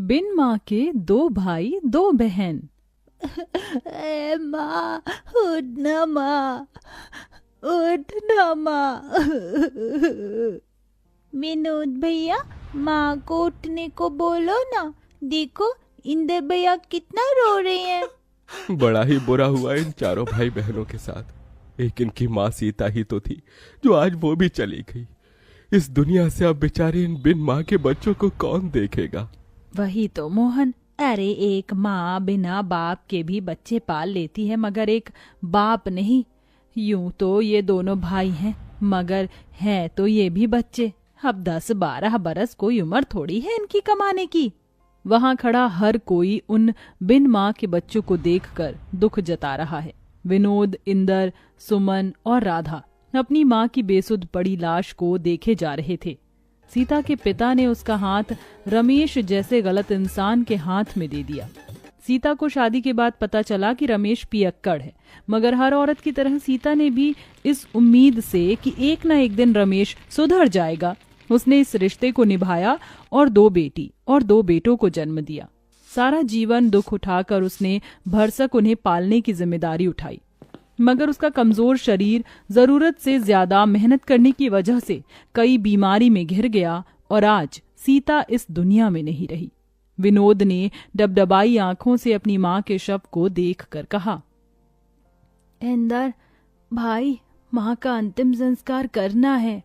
बिन माँ के दो भाई दो बहन। ए माँ, उठ ना माँ, उठ ना माँ। विनोद भैया, माँ को उठने को बोलो ना। देखो इंदर भैया कितना रो रहे हैं। बड़ा ही बुरा हुआ इन चारों भाई बहनों के साथ। एक इनकी माँ सीता ही तो थी, जो आज वो भी चली गई। इस दुनिया से अब बेचारे इन बिन माँ के बच्चों को कौन देखेगा। वही तो मोहन, अरे एक माँ बिना बाप के भी बच्चे पाल लेती है, मगर एक बाप नहीं। यूं तो ये दोनों भाई हैं, मगर हैं तो ये भी बच्चे। अब 10-12 बरस कोई उम्र थोड़ी है इनकी कमाने की। वहां खड़ा हर कोई उन बिन माँ के बच्चों को देखकर दुख जता रहा है। विनोद, इंदर, सुमन और राधा अपनी माँ की बेसुध पड़ी लाश को देखे जा रहे थे। सीता के पिता ने उसका हाथ रमेश जैसे गलत इंसान के हाथ में दे दिया। सीता को शादी के बाद पता चला कि रमेश पियक्कड़ है, मगर हर औरत की तरह सीता ने भी इस उम्मीद से कि एक न एक दिन रमेश सुधर जाएगा, उसने इस रिश्ते को निभाया और 2 बेटी और 2 बेटों को जन्म दिया। सारा जीवन दुख उठाकर उसने भरसक उन्हें पालने की जिम्मेदारी उठाई, मगर उसका कमजोर शरीर जरूरत से ज्यादा मेहनत करने की वजह से कई बीमारी में घिर गया और आज सीता इस दुनिया में नहीं रही। विनोद ने डबडबाई आंखों से अपनी माँ के शव को देखकर कहा, इंदर भाई, माँ का अंतिम संस्कार करना है।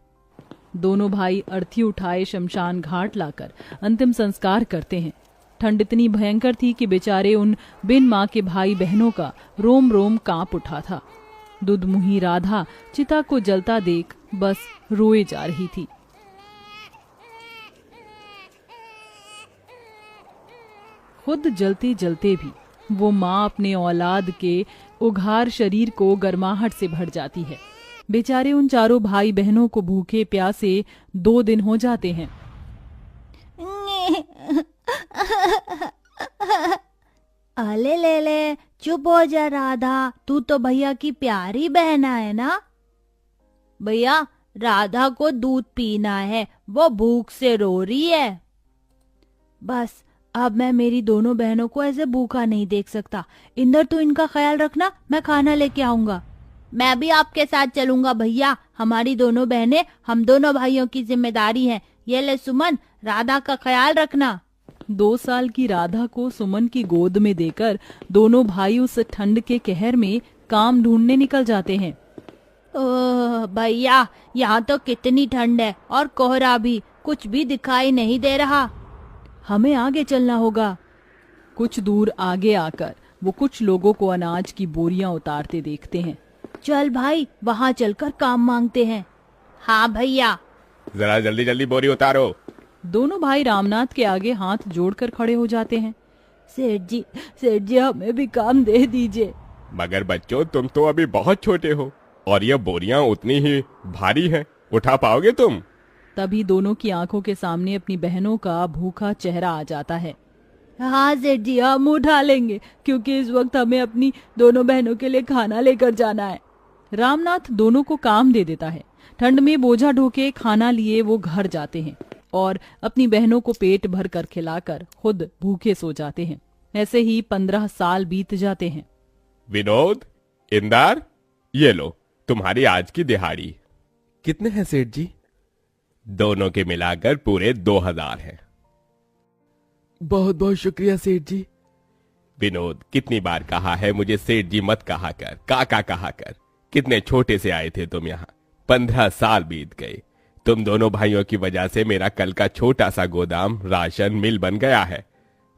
दोनों भाई अर्थी उठाए शमशान घाट लाकर अंतिम संस्कार करते हैं। ठंड इतनी भयंकर थी कि बेचारे उन बिन माँ के भाई बहनों का रोम रोम कांप उठा था। दुधमुही राधा चिता को जलता देख बस रोए जा रही थी। खुद जलते जलते भी वो माँ अपने औलाद के उघार शरीर को गर्माहट से भर जाती है। बेचारे उन चारों भाई बहनों को भूखे प्यासे 2 दिन हो जाते हैं। अले ले ले, चुप हो जा राधा, तू तो भैया की प्यारी बहना है ना। भैया, राधा को दूध पीना है, वो भूख से रो रही है। बस अब मैं मेरी दोनों बहनों को ऐसे भूखा नहीं देख सकता। इंदर, तू इनका ख्याल रखना, मैं खाना लेके आऊंगा। मैं भी आपके साथ चलूंगा भैया, हमारी दोनों बहनें हम दोनों भाइयों की जिम्मेदारी है। ये ले सुमन, राधा का ख्याल रखना। 2 साल की राधा को सुमन की गोद में देकर दोनों भाई उस ठंड के कहर में काम ढूंढने निकल जाते हैं। ओह भैया, यहाँ तो कितनी ठंड है और कोहरा भी, कुछ भी दिखाई नहीं दे रहा। हमें आगे चलना होगा। कुछ दूर आगे आकर वो कुछ लोगों को अनाज की बोरियां उतारते देखते हैं। चल भाई, वहाँ चलकर काम मांगते हैं। हाँ भैया। जरा जल्दी जल्दी बोरी उतारो। दोनों भाई रामनाथ के आगे हाथ जोड़कर खड़े हो जाते हैं। सेठ जी हमें भी काम दे दीजिए। मगर बच्चों, तुम तो अभी बहुत छोटे हो और ये बोरियां उतनी ही भारी हैं, उठा पाओगे तुम? तभी दोनों की आंखों के सामने अपनी बहनों का भूखा चेहरा आ जाता है। हाँ सेठ जी, हम उठा लेंगे, क्योंकि इस वक्त हमें अपनी दोनों बहनों के लिए खाना लेकर जाना है। रामनाथ दोनों को काम दे देता है। ठंड में बोझा ढोके खाना लिए वो घर जाते हैं और अपनी बहनों को पेट भर कर खिलाकर खुद भूखे सो जाते हैं। ऐसे ही 15 साल बीत जाते हैं। विनोद, इंदर, ये लो तुम्हारी आज की दिहाड़ी। कितने हैं सेठ जी? दोनों के मिलाकर पूरे 2000 हैं। बहुत बहुत शुक्रिया सेठ जी। विनोद, कितनी बार कहा है मुझे सेठ जी मत कहा कर, काका कहा कर। कितने छोटे से आए थे तुम यहाँ, 15 साल बीत गए। तुम दोनों भाइयों की वजह से मेरा कल का छोटा सा गोदाम राशन मिल बन गया है।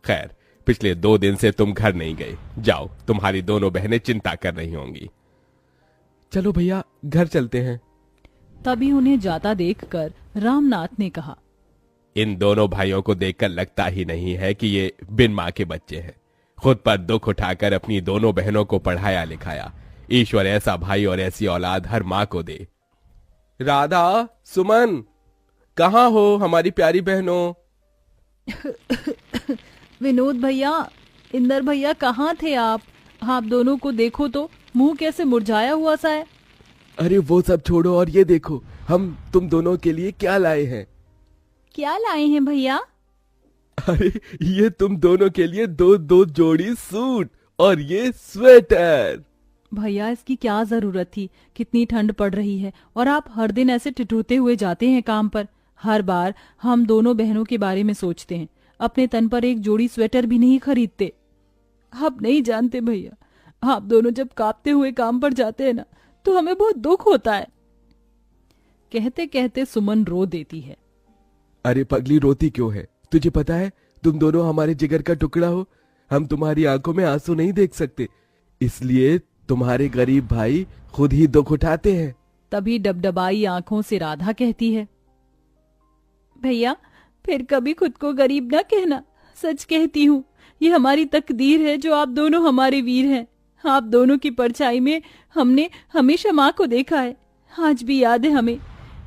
खैर, पिछले 2 दिन से तुम घर नहीं गए। जाओ, तुम्हारी दोनों बहनें चिंता कर रही होंगी। चलो भैया, घर चलते हैं। तभी उन्हें जाता देखकर रामनाथ ने कहा, इन दोनों भाइयों को देखकर लगता ही नहीं है कि ये बिन माँ के बच्चे हैं। खुद पर दुख उठाकर अपनी दोनों बहनों को पढ़ाया लिखाया। ईश्वर ऐसा भाई और ऐसी औलाद हर माँ को दे। राधा, सुमन, कहाँ हो हमारी प्यारी बहनों? विनोद भैया, इंदर भैया, कहाँ थे आप? आप दोनों को देखो तो, मुंह कैसे मुरझाया हुआ सा है। अरे वो सब छोड़ो और ये देखो, हम तुम दोनों के लिए क्या लाए हैं। क्या लाए हैं भैया? अरे ये तुम दोनों के लिए दो दो जोड़ी सूट और ये स्वेटर। भैया इसकी क्या जरूरत थी, कितनी ठंड पड़ रही है और आप हर दिन ऐसे ठिठुरते हुए जाते हैं काम पर। हर बार हम दोनों बहनों के बारे में सोचते हैं, अपने तन पर एक जोड़ी स्वेटर भी नहीं खरीदते। आप नहीं जानते भैया, आप दोनों जब कांपते हुए काम पर जाते हैं ना तो हमें बहुत दुख होता है। कहते कहते सुमन रो देती है। अरे पगली रोती क्यों है? तुझे पता है तुम दोनों हमारे जिगर का टुकड़ा हो। हम तुम्हारी आंखों में आंसू नहीं देख सकते, इसलिए तुम्हारे गरीब भाई खुद ही दुख उठाते हैं। तभी डबडबाई आंखों से राधा कहती है, भैया फिर कभी खुद को गरीब ना कहना, सच कहती हूँ ये हमारी तकदीर है जो आप दोनों हमारे वीर हैं। आप दोनों की परछाई में हमने हमेशा माँ को देखा है। आज भी याद है हमें,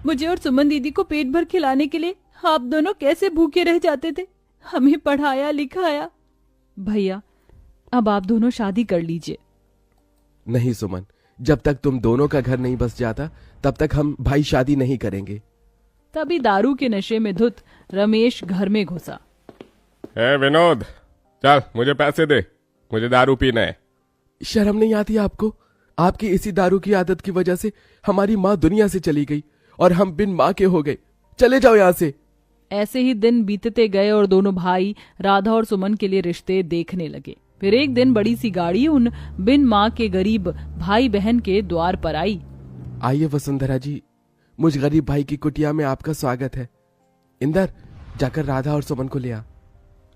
मुझे और सुमन दीदी को पेट भर खिलाने के लिए आप दोनों कैसे भूखे रह जाते थे, हमें पढ़ाया लिखाया। भैया अब आप दोनों शादी कर लीजिए। नहीं सुमन, जब तक तुम दोनों का घर नहीं बस जाता तब तक हम भाई शादी नहीं करेंगे। तभी दारू के नशे में धुत रमेश घर में घुसा। ए विनोद, चल मुझे पैसे दे, मुझे दारू पीना है। शर्म नहीं आती आपको? आपकी इसी दारू की आदत की वजह से हमारी माँ दुनिया से चली गई और हम बिन माँ के हो गए। चले जाओ यहाँ से। ऐसे ही दिन बीतते गए और दोनों भाई राधा और सुमन के लिए रिश्ते देखने लगे। फिर एक दिन बड़ी सी गाड़ी उन बिन माँ के गरीब भाई बहन के द्वार पर आई। आइए वसुंधरा जी, मुझ गरीब भाई की कुटिया में आपका स्वागत है। इंदर, जाकर राधा और सुमन को ले आ।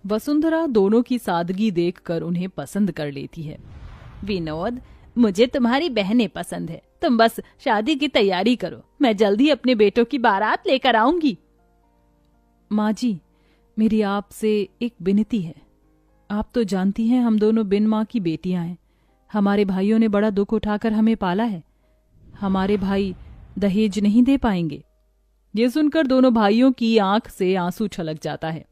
वसुंधरा दोनों की सादगी देखकर उन्हें पसंद कर लेती है। विनोद, मुझे तुम्हारी बहनें पसंद है, तुम बस शादी की तैयारी करो, मैं जल्दी अपने बेटों की बारात लेकर आऊंगी। माँ जी, मेरी आपसे एक विनती है। आप तो जानती हैं हम दोनों बिन माँ की बेटियां हैं। हमारे भाइयों ने बड़ा दुख उठाकर हमें पाला है। हमारे भाई दहेज नहीं दे पाएंगे। ये सुनकर दोनों भाइयों की आंख से आंसू छलक जाता है।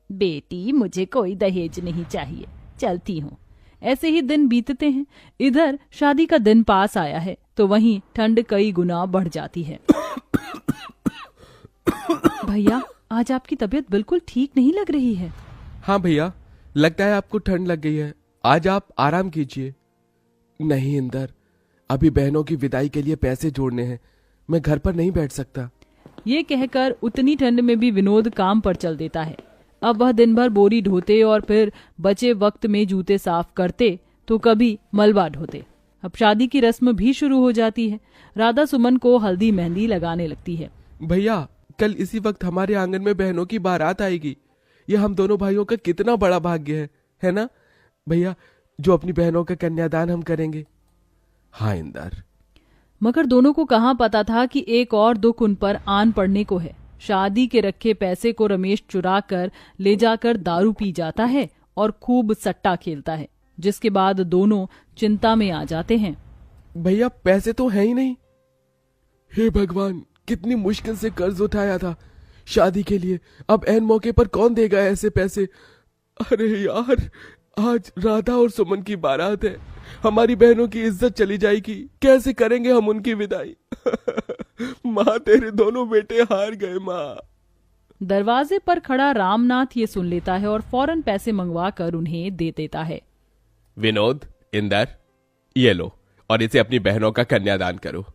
बेटी, मुझे कोई दहेज नहीं चाहिए, चलती हूँ। ऐसे ही दिन बीतते हैं। इधर शादी का दिन पास आया है तो वहीं ठंड कई गुना बढ़ जाती है। भैया, आज आपकी तबीयत बिल्कुल ठीक नहीं लग रही है। हाँ भैया, लगता है आपको ठंड लग गई है, आज आप आराम कीजिए। नहीं इंदर, अभी बहनों की विदाई के लिए पैसे जोड़ने हैं, मैं घर पर नहीं बैठ सकता। ये कहकर उतनी ठंड में भी विनोद काम पर चल देता है। अब वह दिन भर बोरी ढोते और फिर बचे वक्त में जूते साफ करते तो कभी मलबा ढोते। अब शादी की रस्म भी शुरू हो जाती है। राधा सुमन को हल्दी मेहंदी लगाने लगती है। भैया, कल इसी वक्त हमारे आंगन में बहनों की बारात आएगी। ये हम दोनों भाइयों का कितना बड़ा भाग्य है ना भैया, जो अपनी बहनों का कन्यादान हम करेंगे। हाँ इंदर। मगर दोनों को कहाँ पता था कि एक और दुख उन पर आन पड़ने को है। शादी के रखे पैसे को रमेश चुरा कर ले जाकर दारू पी जाता है और खूब सट्टा खेलता है, जिसके बाद दोनों चिंता में आ जाते हैं। भैया, पैसे तो है ही नहीं। हे भगवान, कितनी मुश्किल से कर्ज उठाया था शादी के लिए, अब ऐन मौके पर कौन देगा ऐसे पैसे। अरे यार, आज राधा और सुमन की बारात है, हमारी बहनों की इज्जत चली जाएगी, कैसे करेंगे हम उनकी विदाई। माँ, तेरे दोनों बेटे हार गए माँ। दरवाजे पर खड़ा रामनाथ ये सुन लेता है और फौरन पैसे मंगवा कर उन्हें दे देता है। विनोद, इंदर, ये लो और इसे अपनी बहनों का कन्यादान करो।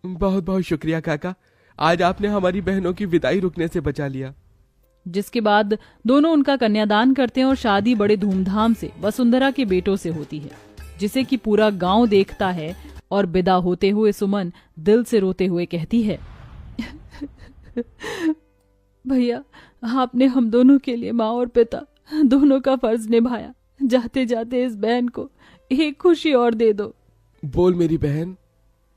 बहुत बहुत शुक्रिया काका, आज आपने हमारी बहनों की विदाई रुकने से बचा लिया। जिसके बाद दोनों उनका कन्यादान करते हैं और शादी बड़े धूमधाम से वसुंधरा के बेटों से होती है, जिसे कि पूरा गांव देखता है। और विदा होते हुए सुमन दिल से रोते हुए कहती है, भैया, आपने हम दोनों के लिए माँ और पिता दोनों का फर्ज निभाया। जाते जाते इस बहन को एक खुशी और दे दो। बोल मेरी बहन।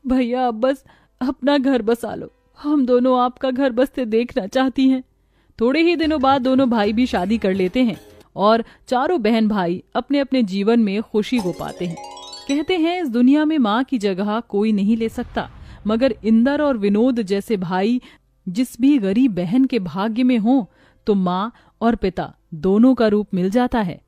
भैया, अब बस अपना घर बसा लो, हम दोनों आपका घर बसते देखना चाहती हैं। थोड़े ही दिनों बाद दोनों भाई भी शादी कर लेते हैं और चारों बहन भाई अपने अपने जीवन में खुशी को पाते हैं। कहते हैं इस दुनिया में माँ की जगह कोई नहीं ले सकता, मगर इंदर और विनोद जैसे भाई जिस भी गरीब बहन के भाग्य में हो तो माँ और पिता दोनों का रूप मिल जाता है।